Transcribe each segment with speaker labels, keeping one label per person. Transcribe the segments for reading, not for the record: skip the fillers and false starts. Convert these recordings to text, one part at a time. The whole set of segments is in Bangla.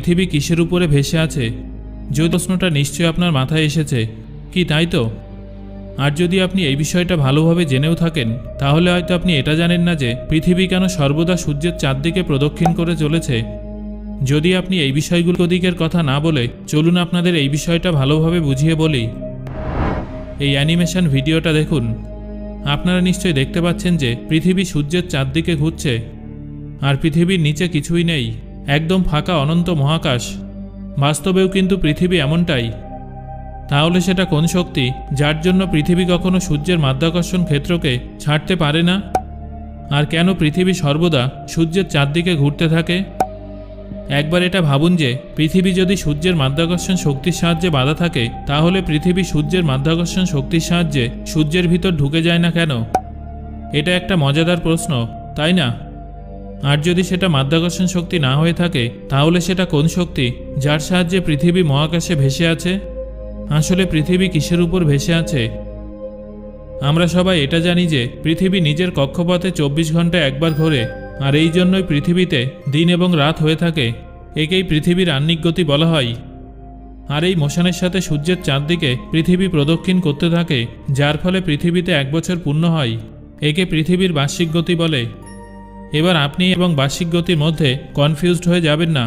Speaker 1: পৃথিবী কিসের উপরে ভেসে আছে? যে প্রশ্নটা নিশ্চয়ই আপনার মাথায় এসেছে, কি তাই তো? আর যদি আপনি এই বিষয়টা ভালোভাবে জেনেও থাকেন, তাহলে হয়তো আপনি এটা জানেন না যে পৃথিবী কেন সর্বদা সূর্যের চারদিকে প্রদক্ষিণ করে চলেছে। যদি আপনি এই বিষয়গুলো দিকের কথা না বলে চলুন আপনাদের এই বিষয়টা ভালোভাবে বুঝিয়ে বলি। এই অ্যানিমেশন ভিডিওটা দেখুন। আপনারা নিশ্চয়ই দেখতে পাচ্ছেন যে পৃথিবী সূর্যের চারদিকে ঘুরছে, আর পৃথিবীর নিচে কিছুই নেই, একদম ফাঁকা অনন্ত মহাকাশ। বাস্তবেও কিন্তু পৃথিবী এমনটাই। তাহলে সেটা কোন শক্তি যার জন্য পৃথিবী কখনো সূর্যের মাধ্যাকর্ষণ ক্ষেত্রকে ছাড়তে পারে না? আর কেন পৃথিবী সর্বদা সূর্যের চারদিকে ঘুরতে থাকে? একবার এটা ভাবুন যে পৃথিবী যদি সূর্যের মাধ্যাকর্ষণ শক্তির সাহায্যে বাঁধা থাকে, তাহলে পৃথিবী সূর্যের মাধ্যাকর্ষণ শক্তির সাহায্যে সূর্যের ভিতর ঢুকে যায় না কেন? এটা একটা মজাদার প্রশ্ন, তাই না? আর যদি সেটা মাধ্যাকর্ষণ শক্তি না হয়ে থাকে, তাহলে সেটা কোন শক্তি যার সাহায্যে পৃথিবী মহাকাশে ভেসে আছে? আসলে পৃথিবী কিসের উপর ভেসে আছে? আমরা সবাই এটা জানি যে পৃথিবী নিজের কক্ষপথে 24 ঘন্টায় একবার ঘোরে, আর এই জন্যই পৃথিবীতে দিন এবং রাত হয়ে থাকে। একেই পৃথিবীর আহ্নিক গতি বলা হয়। আর এই মোশনের সাথে সূর্যের চারদিকে পৃথিবী প্রদক্ষিণ করতে থাকে, যার ফলে পৃথিবীতে 1 বছর পূর্ণ হয়। একে পৃথিবীর বার্ষিক গতি বলে। এবার আপনি এবং বার্ষিক গতির মধ্যে কনফিউজড হয়ে যাবেন না।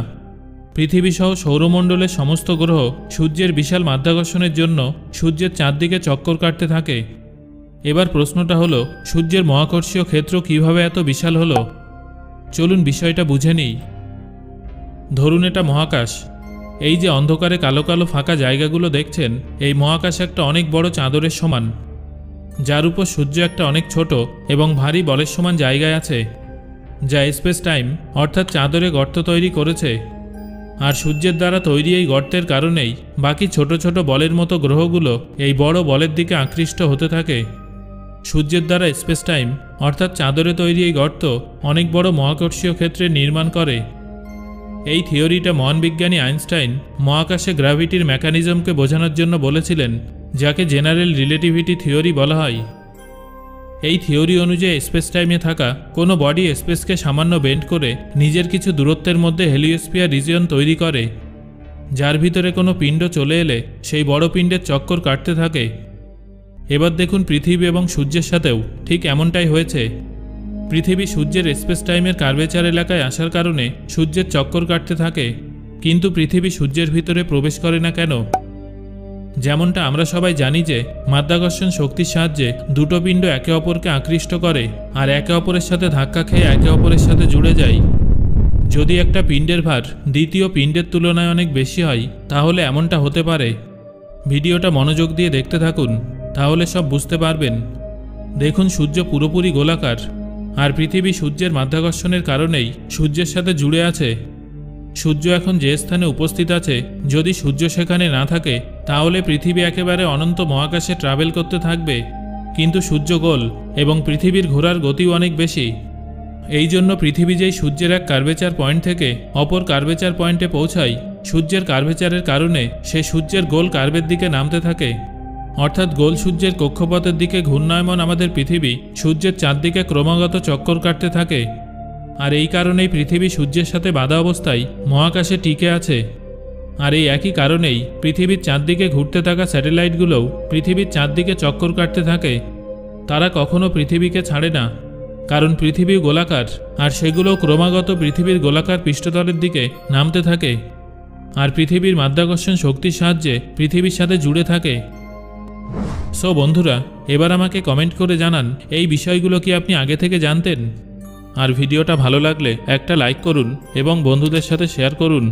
Speaker 1: পৃথিবী সহ সৌরমণ্ডলের সমস্ত গ্রহ সূর্যের বিশাল মাধ্যাকর্ষণের জন্য সূর্যের চারদিকে চক্কর কাটতে থাকে। এবার প্রশ্নটা হলো, সূর্যের মহাকর্ষীয় ক্ষেত্র কিভাবে এত বিশাল হলো? চলুন বিষয়টা বুঝে নিই। ধরুন এটা মহাকাশ। এই যে অন্ধকারে কালো কালো ফাঁকা জায়গাগুলো দেখছেন, এই মহাকাশ একটা অনেক বড় চাদরের সমান, যার উপর সূর্য একটা অনেক ছোট এবং ভারী বলের সমান জায়গায় আছে, যা স্পেস টাইম অর্থাৎ চাদরে গর্ত তৈরি করেছে। আর সূর্যের দ্বারা তৈরি এই গর্তের কারণেই বাকি ছোট ছোট বলের মতো গ্রহগুলো এই বড় বলের দিকে আকৃষ্ট হতে থাকে। সূর্যের দ্বারা স্পেস টাইম অর্থাৎ চাদরে তৈরি এই গর্ত অনেক বড় মহাকর্ষীয় ক্ষেত্রের নির্মাণ করে। এই থিওরিটা মহান বিজ্ঞানী আইনস্টাইন মহাকাশে গ্র্যাভিটির মেকানিজমকে বোঝানোর জন্য বলেছিলেন, যাকে জেনারেল রিলেটিভিটি থিওরি বলা হয়। এই থিওরি অনুযায়ী স্পেস টাইমে থাকা কোনো বডি স্পেসকে সামান্য বেন্ড করে নিজের কিছু দূরত্বের মধ্যে হেলিওস্ফিয়ার রিজিয়ন তৈরি করে, যার ভিতরে কোনো পিণ্ড চলে এলে সেই বড় পিণ্ডের চক্কর কাটতে থাকে। এবার দেখুন পৃথিবী এবং সূর্যের সাথেও ঠিক এমনটাই হয়েছে। পৃথিবী সূর্যের স্পেস টাইমের কার্ভেচার এলাকায় আসার কারণে সূর্যের চক্কর কাটতে থাকে, কিন্তু পৃথিবী সূর্যের ভিতরে প্রবেশ করে না কেন? যেমনটা আমরা সবাই জানি যে মাধ্যাকর্ষণ শক্তির সাহায্যে দুটো পিণ্ড একে অপরকে আকৃষ্ট করে আর একে অপরের সাথে ধাক্কা খেয়ে একে অপরের সাথে জুড়ে যায়। যদি একটা পিণ্ডের ভার দ্বিতীয় পিণ্ডের তুলনায় অনেক বেশি হয়, তাহলে এমনটা হতে পারে। ভিডিওটা মনোযোগ দিয়ে দেখতে থাকুন, তাহলে সব বুঝতে পারবেন। দেখুন সূর্য পুরোপুরি গোলাকার, আর পৃথিবী সূর্যের মাধ্যাকর্ষণের কারণেই সূর্যের সাথে জুড়ে আছে। সূর্য এখন যে স্থানে উপস্থিত আছে, যদি সূর্য সেখানে না থাকে, তাহলে পৃথিবী একেবারে অনন্ত মহাকাশে ট্রাভেল করতে থাকবে। কিন্তু সূর্য গোল এবং পৃথিবীর ঘোরার গতিও অনেক বেশি। এই জন্য পৃথিবী যেই সূর্যের এক কার্ভেচার পয়েন্ট থেকে অপর কার্ভেচার পয়েন্টে পৌঁছায়, সূর্যের কার্ভেচারের কারণে সে সূর্যের গোল কার্ভের দিকে নামতে থাকে। অর্থাৎ গোল সূর্যের কক্ষপথের দিকে ঘূর্ণায়মান আমাদের পৃথিবী সূর্যের চারদিকে ক্রমাগত চক্কর কাটতে থাকে। আর এই কারণেই পৃথিবী সূর্যের সাথে বাঁধা অবস্থায় মহাকাশে টিকে আছে। আর এই একই কারণেই পৃথিবীর চারদিকে ঘুরতে থাকা স্যাটেলাইটগুলোও পৃথিবীর চারদিকে চক্কর কাটতে থাকে। তারা কখনো পৃথিবীকে ছাড়ে না, কারণ পৃথিবী গোলাকার, আর সেগুলো ক্রমাগত পৃথিবীর গোলাকার পৃষ্ঠতলের দিকে নামতে থাকে। আর পৃথিবীর মাধ্যাকর্ষণ শক্তির সাহায্যে পৃথিবীর সাথে জুড়ে থাকে। সো বন্ধুরা, এবার আমাকে কমেন্ট করে জানান এই বিষয়গুলো কি আপনি আগে থেকে জানতেন? আর ভিডিওটা ভালো লাগলে একটা লাইক করুন এবং বন্ধুদের সাথে শেয়ার করুন।